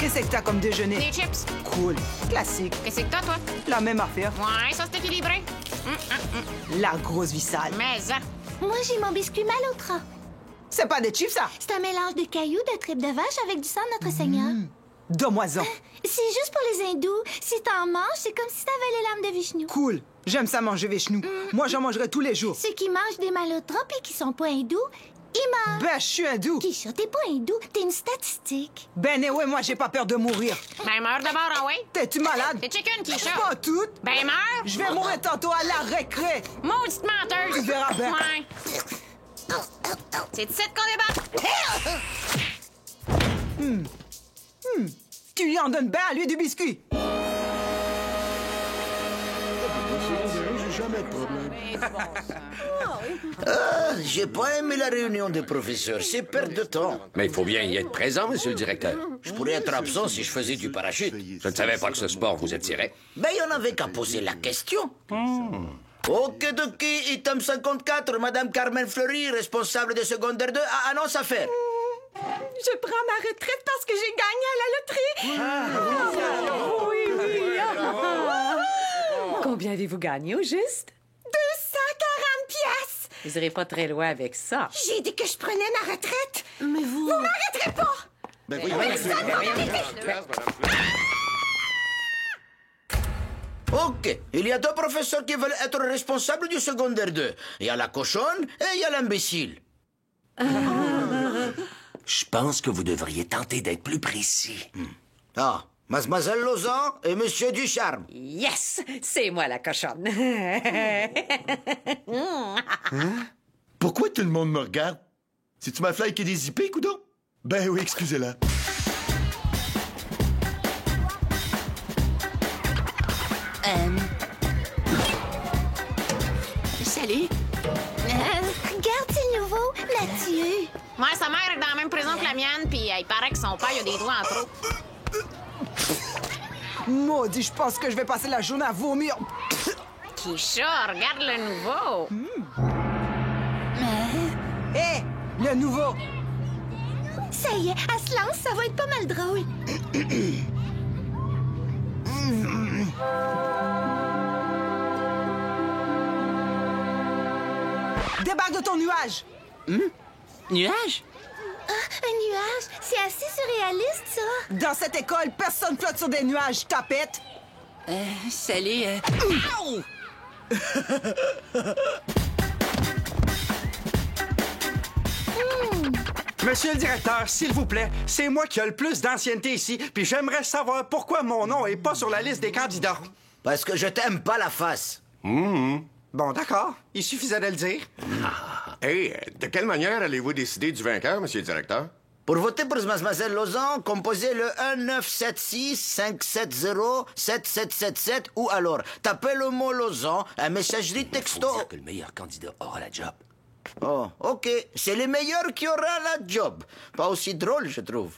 Qu'est-ce que t'as comme déjeuner? Des chips. Cool. Classique. Qu'est-ce que t'as, toi? La même affaire. Ouais, ça, c'est équilibré. La grosse vie sale. Mais ça. Moi, j'ai mon biscuit malotras. C'est pas des chips, ça? C'est un mélange de cailloux, de tripes de vache avec du sang de Notre-Seigneur. Donne-moi-en. C'est juste pour les hindous. Si t'en manges, c'est comme si t'avais les lames de Vishnu. Cool. J'aime ça manger Vishnu. Moi, j'en mangerai tous les jours. Ceux qui mangent des malotras et qui sont pas hindous, ils meurent. Ben, je suis hindou. Kisha, t'es pas hindou, t'es une statistique. Ben, ouais, moi, j'ai pas peur de mourir. Ben, meurs d'abord, ah ouais? T'es-tu malade? T'es chicken, Kisha. Pas toute. Ben, meurs. Je vais mourir tantôt à la récré. Maudite menteuse. Tu verras bien. Ouais. C'est de cette qu'on débat. Tu lui en donnes ben à lui du biscuit. J'ai jamais de problème. J'ai pas aimé la réunion des professeurs. C'est perte de temps. Mais il faut bien y être présent, monsieur le directeur. Je pourrais être absent si je faisais du parachute. Je ne savais pas que ce sport vous attirait. Ben, il y en avait qu'à poser la question. Ok, Doki, item 54, Madame Carmen Fleury, responsable de secondaire 2, annonce à faire. Je prends ma retraite parce que j'ai gagné à la loterie. Oui. Combien avez-vous gagné au juste? 240 piastres. Vous irez pas très loin avec ça. J'ai dit que je prenais ma retraite. Mais vous... Vous m'arrêterez pas. Ben voyons. Ok, il y a deux professeurs qui veulent être responsables du secondaire 2. Il y a la cochonne et il y a l'imbécile. Je pense que vous devriez tenter d'être plus précis. Ah, Mademoiselle Lausanne et Monsieur Ducharme. Yes! C'est moi la cochonne. Pourquoi tout le monde me regarde? C'est-tu ma fly qui est dézippée, coudon? Ben oui, excusez-la. Salut. Regarde, c'est nouveau, Mathieu. Ouais, sa mère est dans la même prison que la mienne, puis il paraît que son père, il a des doigts en trop. Maudit, je pense que je vais passer la journée à vomir. Kisha, regarde le nouveau. Hé, le nouveau. Ça y est, elle se lance, ça va être pas mal drôle. Débarque de ton nuage. Nuage? Un nuage, c'est assez surréaliste, ça. Dans cette école, personne flotte sur des nuages, tapette. Salut, Ow! Monsieur le directeur, s'il vous plaît, c'est moi qui ai le plus d'ancienneté ici, puis j'aimerais savoir pourquoi mon nom est pas sur la liste des candidats. Parce que je t'aime pas la face. Bon, d'accord. Il suffisait de le dire. Hey, de quelle manière allez-vous décider du vainqueur, monsieur le directeur? Pour voter pour Mademoiselle Lausanne, composez le 1976-570-7777 ou alors tapez le mot Lausanne, un messagerie texto. Faut dire que le meilleur candidat aura la job. Oh, ok. C'est le meilleur qui aura la job. Pas aussi drôle, je trouve.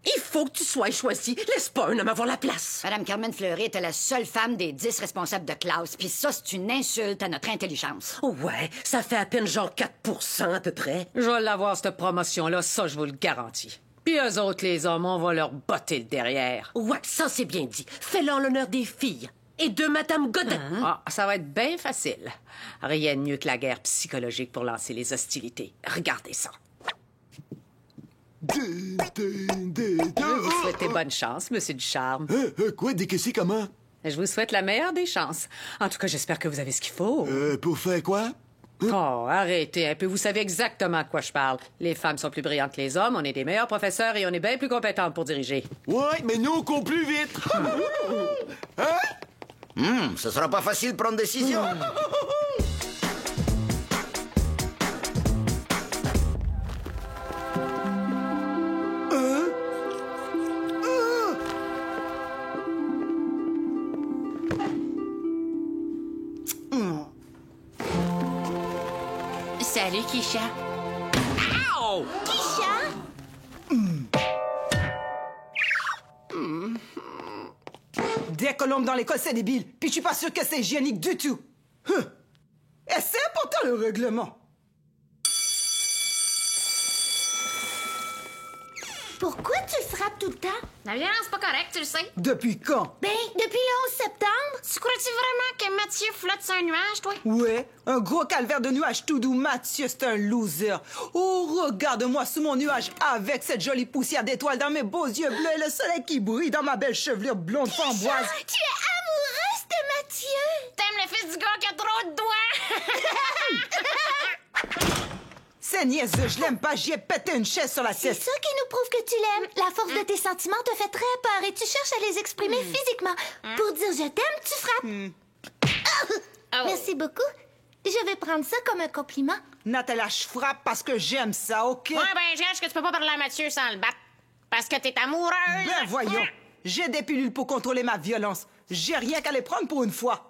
Il faut que tu sois choisi. Laisse pas un homme avoir la place. Madame Carmen Fleury était la seule femme des 10 responsables de classe, puis ça, c'est une insulte à notre intelligence. Ouais, ça fait à peine genre 4% à peu près. Je vais l'avoir, cette promotion-là, ça, je vous le garantis. Puis eux autres, les hommes, on va leur botter le derrière. Ouais, ça c'est bien dit. Fais-le en l'honneur des filles. Et de Madame Godin. Ah, ça va être bien facile. Rien de mieux que la guerre psychologique pour lancer les hostilités. Regardez ça. Je vous souhaite bonne chance, Monsieur Ducharme. Quoi, décaisser comment? Je vous souhaite la meilleure des chances. En tout cas, j'espère que vous avez ce qu'il faut. Pour faire quoi? Oh, arrêtez un peu. Vous savez exactement de quoi je parle. Les femmes sont plus brillantes que les hommes, on est des meilleurs professeurs et on est bien plus compétentes pour diriger. Ouais, mais nous, on court plus vite. Ce sera pas facile de prendre décision. Salut, Kisha. Ow! Kisha? Des colombes dans l'école, c'est débile. Puis je suis pas sûr que c'est hygiénique du tout. Et c'est important, le règlement. Pourquoi tu frappes tout le temps? La violence, c'est pas correct, tu le sais. Depuis quand? Ben, depuis le 11 septembre. Tu crois-tu vraiment que Mathieu flotte sur un nuage, toi? Ouais, un gros calvaire de nuages tout doux. Mathieu, c'est un loser. Oh, regarde-moi sous mon nuage avec cette jolie poussière d'étoiles dans mes beaux yeux bleus et le soleil qui brille dans ma belle chevelure blonde framboise. Tu es amoureuse de Mathieu. T'aimes le fils du gars qui a trop de doigts? C'est niaiseux, je l'aime pas, j'y ai pété une chaise sur la C'est tête. ça qui nous prouve que tu l'aimes. La force de tes sentiments te fait très peur et tu cherches à les exprimer physiquement. Pour dire je t'aime, tu frappes. Oh. Merci beaucoup. Je vais prendre ça comme un compliment. Natalia, je frappe parce que j'aime ça, OK? Ouais, ben, j'aime que tu peux pas parler à Mathieu sans le battre. Parce que t'es amoureuse. Ben voyons, j'ai des pilules pour contrôler ma violence. J'ai rien qu'à les prendre pour une fois.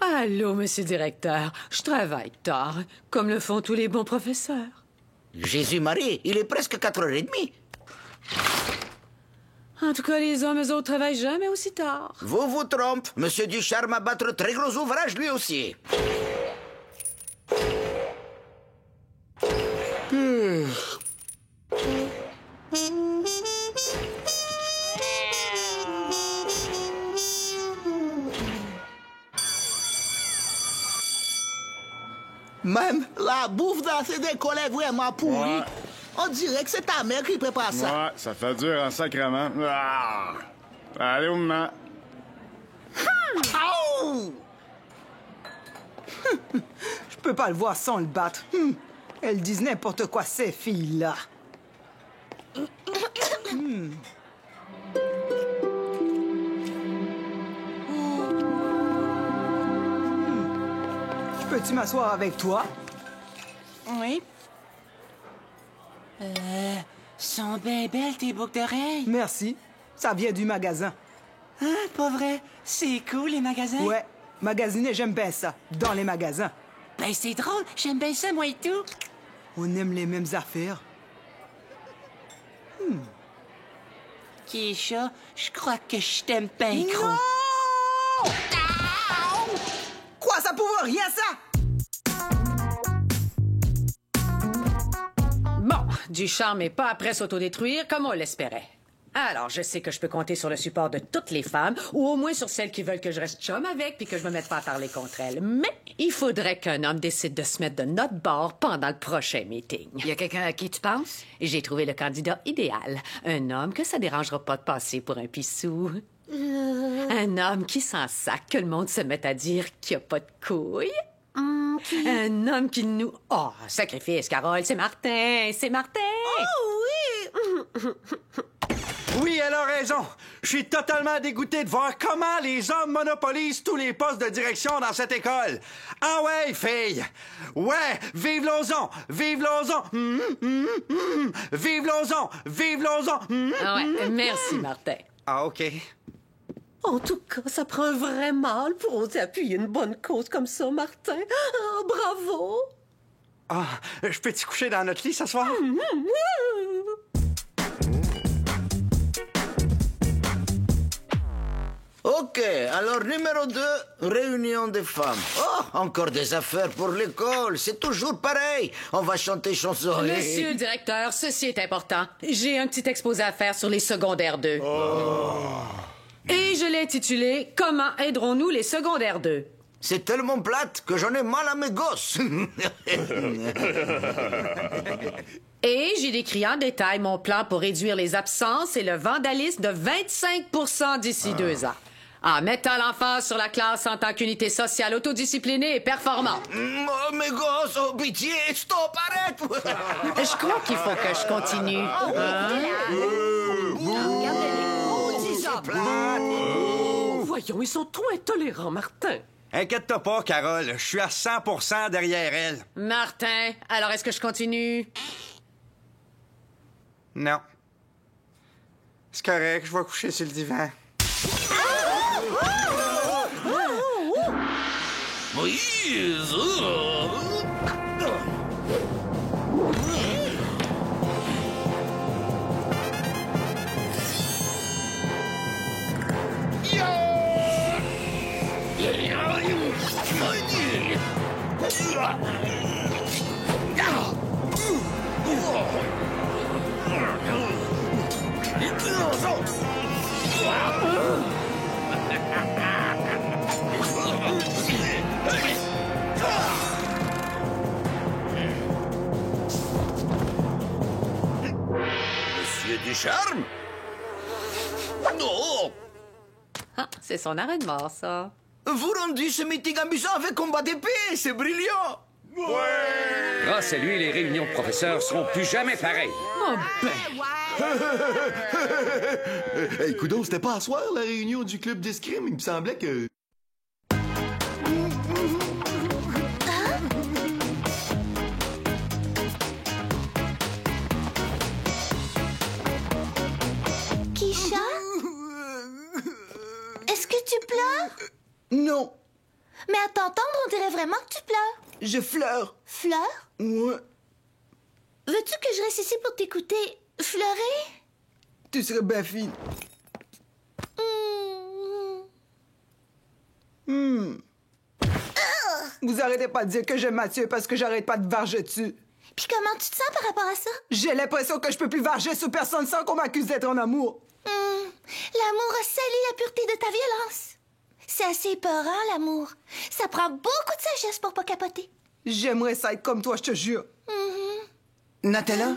Allô, monsieur le directeur. Je travaille tard, comme le font tous les bons professeurs. Jésus-Marie, il est presque 4h30. En tout cas, les hommes, eux autres, travaillent jamais aussi tard. Vous vous trompez. Monsieur Ducharme a battre très gros ouvrage, lui aussi. Même la bouffe dans ces décollés vraiment pourrie. Ouais. On dirait que c'est ta mère qui prépare ça. Ouais, ça fait dur en sacrement. Ah! Allez, au moment. Aouh! Je peux pas le voir sans le battre. Elles disent n'importe quoi, ces filles-là. Peux-tu m'asseoir avec toi? Oui. Sont bien belles tes boucles d'oreilles. Merci. Ça vient du magasin. Ah, pas vrai. C'est cool, les magasins. Ouais, magasiner, j'aime bien ça. Dans les magasins. Ben, c'est drôle. J'aime bien ça, moi et tout. On aime les mêmes affaires. Keisha, je crois que je t'aime bien gros. Non! Quoi, ça pouvait rien, ça? Bon, Ducharme n'est pas après s'autodétruire comme on l'espérait. Alors, je sais que je peux compter sur le support de toutes les femmes, ou au moins sur celles qui veulent que je reste chum avec puis que je me mette pas à parler contre elles. Mais il faudrait qu'un homme décide de se mettre de notre bord pendant le prochain meeting. Il y a quelqu'un à qui tu penses? J'ai trouvé le candidat idéal. Un homme que ça dérangera pas de passer pour un pissou. Un homme qui s'en sac que le monde se mette à dire qu'il n'y a pas de couilles. Un homme qui nous... Oh, sacrifice, Carole, c'est Martin, c'est Martin! Oh oui! Oui, elle a raison. Je suis totalement dégoûté de voir comment les hommes monopolisent tous les postes de direction dans cette école. Ah ouais, filles! Ouais, vive Lauson! Vive Lauson! Vive Lauson! Vive Lauson! Ah ouais, merci, Martin. Ah, OK. En tout cas, ça prend un vrai mâle pour oser appuyer une bonne cause comme ça, Martin. Ah, bravo! Ah, je peux-tu coucher dans notre lit ce soir? OK, alors numéro 2, réunion des femmes. Oh, encore des affaires pour l'école. C'est toujours pareil. On va chanter chanson. Monsieur le directeur, ceci est important. J'ai un petit exposé à faire sur les secondaires 2. Et je l'ai intitulé « Comment aiderons-nous les secondaires 2 ?» C'est tellement plate que j'en ai mal à mes gosses. Et j'ai décrit en détail mon plan pour réduire les absences et le vandalisme de 25% d'ici 2 ans. En mettant l'emphase sur la classe en tant qu'unité sociale autodisciplinée et performante. Oh, mes gosses, oh, pitié, stop, arrête! Je crois qu'il faut que je continue. Voyons, ils sont trop intolérants, Martin. Inquiète-toi pas, Carole. Je suis à 100% derrière elle. Martin, alors est-ce que je continue? Non. C'est correct, je vais coucher sur le divan. Yo! Monsieur Ducharme? Non! Ah, c'est son arrêt de mort, ça. Vous rendez ce meeting amusant avec combat d'épée, c'est brillant! Grâce à lui, les réunions de professeurs seront plus jamais pareilles. Oh ben! Hey, coudonc, c'était pas à soir, la réunion du club d'escrime? Il me semblait que... Keisha? Est-ce que tu pleures? Non, Mais à t'entendre, on dirait vraiment que tu pleures. je fleure. Fleur? Ouais. Veux-tu que je reste ici pour t'écouter fleurer? Tu serais bien fine. Vous arrêtez pas de dire que j'aime Mathieu parce que j'arrête pas de varger dessus. Puis comment tu te sens par rapport à ça? J'ai l'impression que je peux plus varger sur personne sans qu'on m'accuse d'être en amour. L'amour a scellé la pureté de ta violence. C'est assez épeurant, l'amour. Ça prend beaucoup de sagesse pour pas capoter. J'aimerais ça être comme toi, je te jure. Natalia,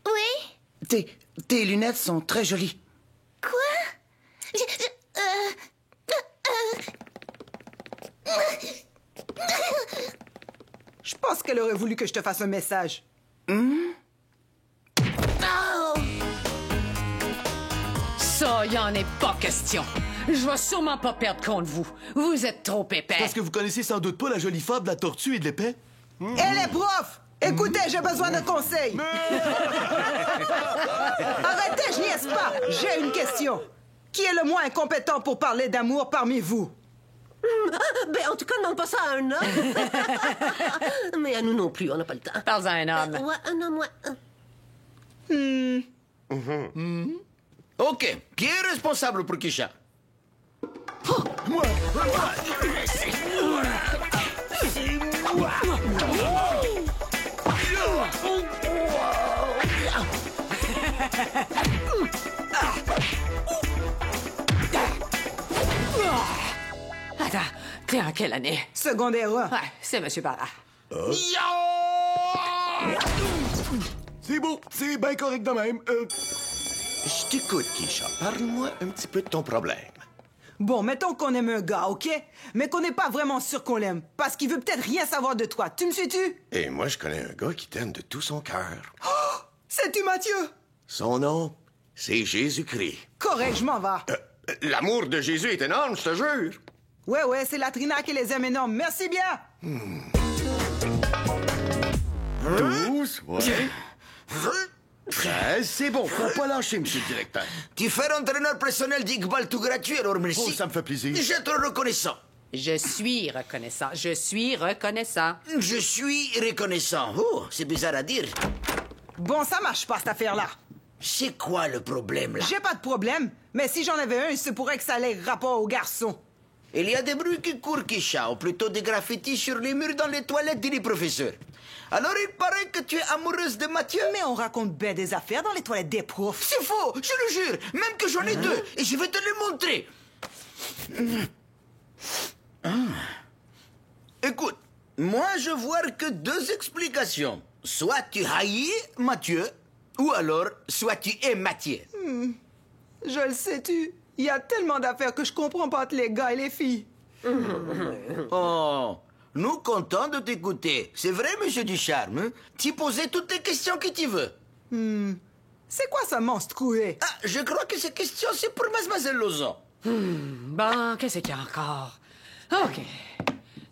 Oui? tes lunettes sont très jolies. Quoi? Je pense qu'elle aurait voulu que je te fasse un message. Ça, y en est pas question. Je vais sûrement pas perdre contre vous. Vous êtes trop épais. Parce que vous connaissez sans doute pas la jolie fable de la tortue et de l'épée? Elle est prof! Écoutez, j'ai besoin de conseils. Arrêtez, je niaise pas. J'ai une question. Qui est le moins incompétent pour parler d'amour parmi vous? Ben, en tout cas, demande pas ça à un homme. Mais à nous non plus, on n'a pas le temps. Parle-en à un homme. Ouais, un homme, ouais. OK. Qui est responsable pour Keisha? Attends, t'es en quelle année? Secondaire 1. Ouais, c'est M. Barra. C'est beau, c'est bien correct de même. Je t'écoute, Keisha. Parle-moi un petit peu de ton problème. Bon, mettons qu'on aime un gars, OK? Mais qu'on n'est pas vraiment sûr qu'on l'aime. Parce qu'il veut peut-être rien savoir de toi. Tu me suis-tu? Et moi, je connais un gars qui t'aime de tout son cœur. Oh! C'est-tu Mathieu? Son nom, c'est Jésus-Christ. Correct, je m'en vais. L'amour de Jésus est énorme, je te jure. Ouais, c'est la Trina qui les aime énormes. Merci bien. 12, ouais. 13, c'est bon, faut pas lâcher, monsieur le directeur. Tu fais entraîneur personnel d'Iqbal tout gratuit, alors merci. Oh, ça me fait plaisir. Je te reconnaissant. Je suis reconnaissant. Je suis reconnaissant. Je suis reconnaissant. Oh, c'est bizarre à dire. Bon, ça marche pas, cette affaire-là. C'est quoi le problème, là? J'ai pas de problème, mais si j'en avais un, il se pourrait que ça ait rapport au garçon. Il y a des bruits qui courent, Keisha, ou plutôt des graffitis sur les murs dans les toilettes, dit le professeur. Alors il paraît que tu es amoureuse de Mathieu? Mais on raconte bien des affaires dans les toilettes des profs. C'est faux, je le jure, même que j'en ai deux, et je vais te les montrer. Écoute, moi je vois que deux explications. Soit tu haïs Mathieu, ou alors soit tu aimes Mathieu. Je le sais-tu. Il y a tellement d'affaires que je comprends pas entre les gars et les filles. Oh, nous contents de t'écouter. C'est vrai, monsieur Ducharme, hein? Tu posais toutes les questions que tu veux. C'est quoi ça, monstrueux? Ah, je crois que ces questions, c'est pour mademoiselle Lauzon. Bon, qu'est-ce qu'il y a encore? OK.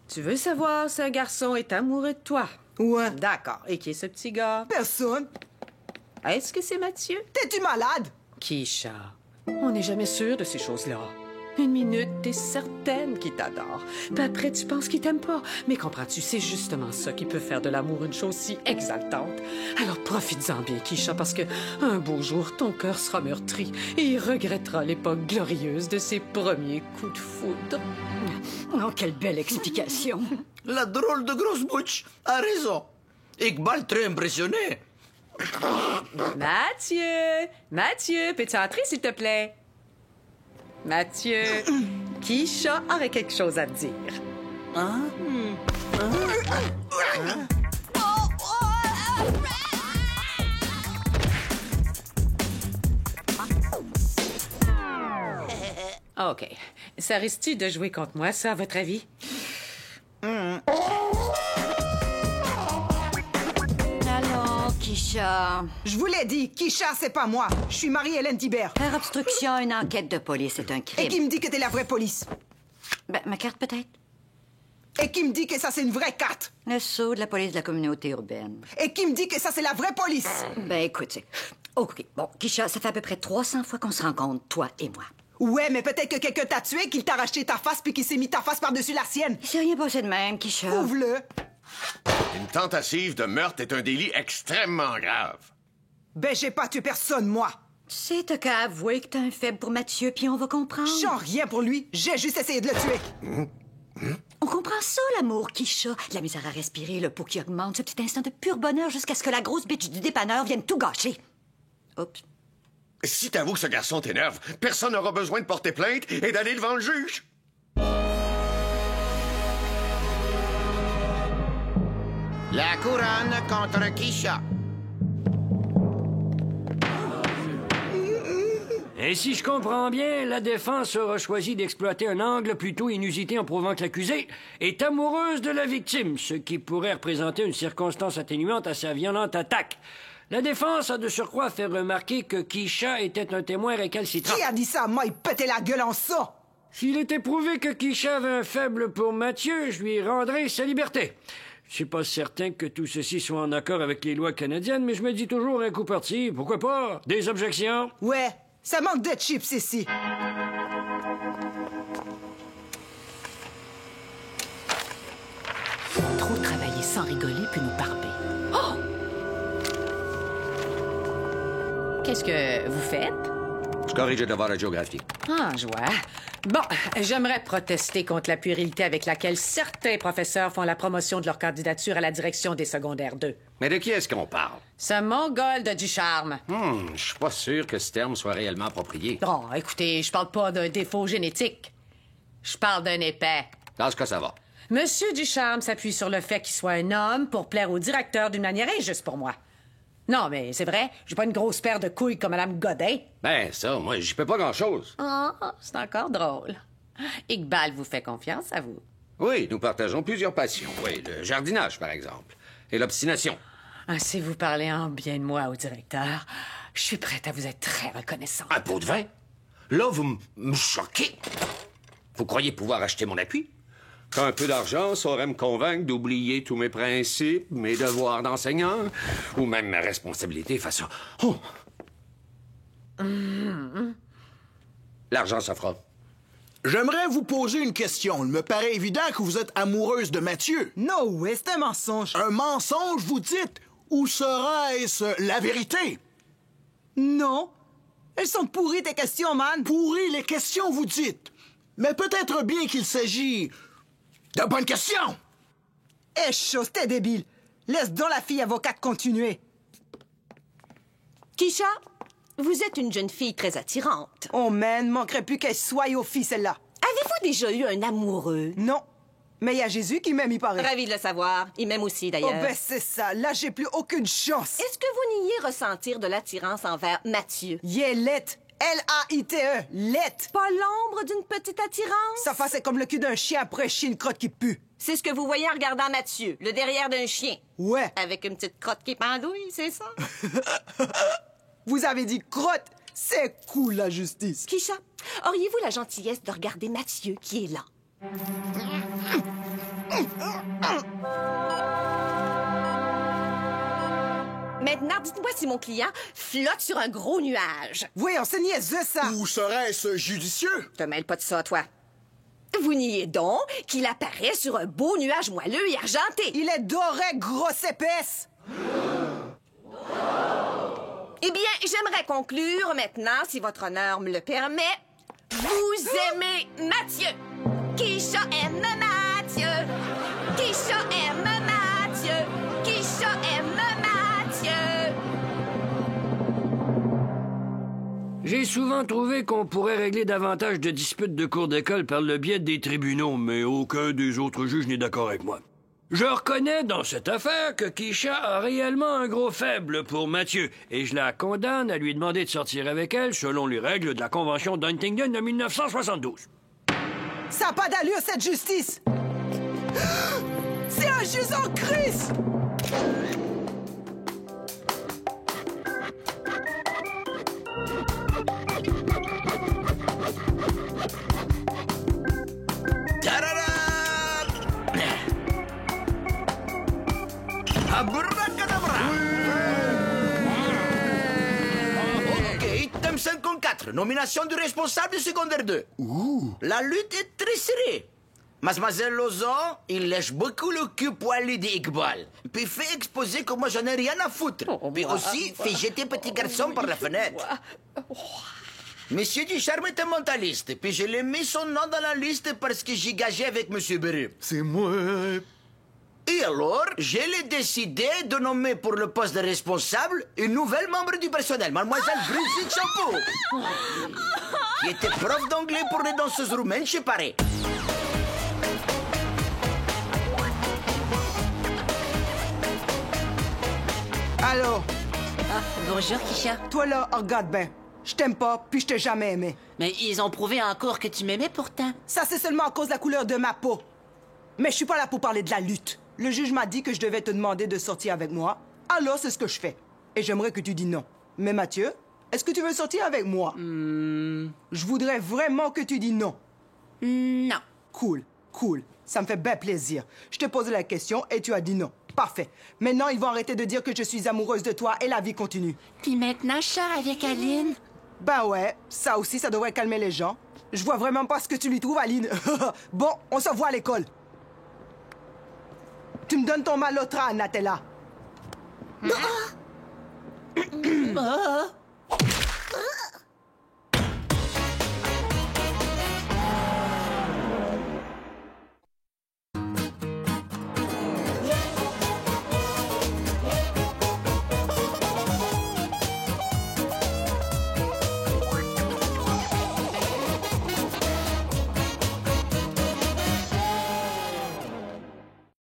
Tu veux savoir si un garçon est amoureux de toi? Ouais. D'accord. Et qui est ce petit gars? Personne. Est-ce que c'est Mathieu? T'es-tu malade? Keisha, on n'est jamais sûr de ces choses-là. Une minute, t'es certaine qu'il t'adore. Puis après, tu penses qu'il t'aime pas. Mais comprends-tu, c'est justement ça qui peut faire de l'amour une chose si exaltante. Alors profites-en bien, Keisha, parce que un beau jour, ton cœur sera meurtri et il regrettera l'époque glorieuse de ses premiers coups de foudre. Oh, quelle belle explication. La drôle de grosse bouche a raison. Iqbal très impressionné. Mathieu, peux-tu entrer, s'il te plaît? Mathieu, Keisha aurait quelque chose à te dire. Hein? OK. Ça risque-tu de jouer contre moi, ça, à votre avis? Alors, Keisha... Je vous l'ai dit, Keisha, c'est pas moi. Je suis Marie-Hélène Thibert. Faire obstruction à une enquête de police est un crime. Et qui me dit que t'es la vraie police? Ben, ma carte, peut-être? Et qui me dit que ça, c'est une vraie carte? Le sceau de la police de la communauté urbaine. Et qui me dit que ça, c'est la vraie police? Ben, écoute, OK. Bon, Keisha, ça fait à peu près 300 fois qu'on se rencontre, toi et moi. Ouais, mais peut-être que quelqu'un t'a tué, qu'il t'a racheté ta face puis qu'il s'est mis ta face par-dessus la sienne. Il s'est rien passé de même, Keisha. Prouve-le. Une tentative de meurtre est un délit extrêmement grave. Ben, j'ai pas tué personne, moi. Tu sais, t'as qu'à avouer que t'as un faible pour Mathieu, puis on va comprendre. Je sens rien pour lui. J'ai juste essayé de le tuer. On comprend ça, l'amour, Keisha. La misère à respirer, le pouls qui augmente, ce petit instant de pur bonheur jusqu'à ce que la grosse bitch du dépanneur vienne tout gâcher. Oups. Si t'avoues que ce garçon t'énerve, personne n'aura besoin de porter plainte et d'aller devant le juge. La couronne contre Keisha. Et si je comprends bien, la défense aura choisi d'exploiter un angle plutôt inusité en prouvant que l'accusée est amoureuse de la victime, ce qui pourrait représenter une circonstance atténuante à sa violente attaque. La défense a de surcroît fait remarquer que Keisha était un témoin récalcitrant. Qui a dit ça? Moi, il pétait la gueule en ça. S'il était prouvé que Keisha avait un faible pour Mathieu, je lui rendrai sa liberté. Je suis pas certain que tout ceci soit en accord avec les lois canadiennes, mais je me dis toujours un coup parti. Pourquoi pas? Des objections? Ouais, ça manque de chips ici. Trop travailler sans rigoler puis nous barber. Oh! Qu'est-ce que vous faites? Je corrige le devoir de géographie. Ah, je vois. Bon, j'aimerais protester contre la puérilité avec laquelle certains professeurs font la promotion de leur candidature à la direction des secondaires 2. Mais de qui est-ce qu'on parle? Ce mongol de Ducharme. Je suis pas sûr que ce terme soit réellement approprié. Bon, écoutez, je parle pas d'un défaut génétique. Je parle d'un épais. Dans ce cas, ça va. Monsieur Ducharme s'appuie sur le fait qu'il soit un homme pour plaire au directeur d'une manière injuste pour moi. Non, mais c'est vrai, j'ai pas une grosse paire de couilles comme Mme Godin. Ben, ça, moi, j'y peux pas grand-chose. Ah, c'est encore drôle. Iqbal vous fait confiance, à vous? Oui, nous partageons plusieurs passions. Oui, le jardinage, par exemple. Et l'obstination. Ah, si vous parlez en bien de moi au directeur, je suis prête à vous être très reconnaissante. Un pot de vin? Là, vous me choquez. Vous croyez pouvoir acheter mon appui? Qu'un peu d'argent saurait me convaincre d'oublier tous mes principes, mes devoirs d'enseignant, ou même ma responsabilité face à... Oh! L'argent, ça fera. J'aimerais vous poser une question. Il me paraît évident que vous êtes amoureuse de Mathieu. No way, c'est un mensonge. Un mensonge, vous dites? Ou serait-ce la vérité? Non. Elles sont pourries, tes questions, man. Pourries, les questions, vous dites. Mais peut-être bien qu'il s'agit... de bonnes questions! Eh, chose, t'es débile. Laisse donc la fille avocate continuer. Keisha, vous êtes une jeune fille très attirante. Oh, man, manquerait plus qu'elle soit aux filles, celle-là. Avez-vous déjà eu un amoureux? Non. Mais il y a Jésus qui m'aime, il paraît. Ravi de le savoir. Il m'aime aussi, d'ailleurs. Oh, ben c'est ça. Là, j'ai plus aucune chance. Est-ce que vous niez ressentir de l'attirance envers Mathieu? Lette. L-A-I-T-E. Lette. Pas l'ombre d'une petite attirance? Sa face est comme le cul d'un chien après chier une crotte qui pue. C'est ce que vous voyez en regardant Mathieu, le derrière d'un chien. Ouais. Avec une petite crotte qui pendouille, c'est ça? Vous avez dit crotte. C'est cool, la justice. Keisha, auriez-vous la gentillesse de regarder Mathieu qui est là? Maintenant, dites-moi si mon client flotte sur un gros nuage. Voyons, c'est niaiseux, ça! Ou serait-ce judicieux? Te mêle pas de ça, toi. Vous niez donc qu'il apparaît sur un beau nuage moelleux et argenté. Il est doré, grosse épaisse! Eh bien, j'aimerais conclure maintenant, si votre honneur me le permet. Vous aimez Mathieu. Kisha aime Mathieu. Kisha aime Mathieu. Kisha aime Mathieu. J'ai souvent trouvé qu'on pourrait régler davantage de disputes de cours d'école par le biais des tribunaux, mais aucun des autres juges n'est d'accord avec moi. Je reconnais dans cette affaire que Kisha a réellement un gros faible pour Mathieu, et je la condamne à lui demander de sortir avec elle selon les règles de la Convention d'Huntingdon de 1972. Ça n'a pas d'allure, cette justice! C'est un juge en crise! Abracadabra! OK, thème 54. Nomination du responsable du secondaire 2. La lutte est très serrée. Mademoiselle Lozon, il lèche beaucoup le cul poilu d'Iqbal. Puis fait exposer que moi j'en ai rien à foutre. Puis aussi fait jeter petit garçon par la fenêtre. Monsieur Ducharme est un mentaliste. Puis je l'ai mis son nom dans la liste parce que j'ai gagé avec Monsieur Beru. C'est moi. Et alors, j'ai décidé de nommer pour le poste de responsable une nouvelle membre du personnel, mademoiselle Brigitte Champeau, qui était prof d'anglais pour les danseuses roumaines chez Paris. Allô? Bonjour, Kisha. Toi là, regarde bien. Je t'aime pas, puis je t'ai jamais aimé. Mais ils ont prouvé encore que tu m'aimais pourtant. Ça, c'est seulement à cause de la couleur de ma peau. Mais je suis pas là pour parler de la lutte. Le juge m'a dit que je devais te demander de sortir avec moi. Alors, c'est ce que je fais. Et j'aimerais que tu dis non. Mais Mathieu, est-ce que tu veux sortir avec moi? Je voudrais vraiment que tu dis non. Non. Cool. Ça me fait bien plaisir. Je t'ai posé la question et tu as dit non. Parfait. Maintenant, ils vont arrêter de dire que je suis amoureuse de toi et la vie continue. Puis maintenant, je sors avec Aline. Ben ouais, ça aussi, ça devrait calmer les gens. Je vois vraiment pas ce que tu lui trouves, Aline. Bon, on se voit à l'école. Tu me donnes ton malotran, Natella.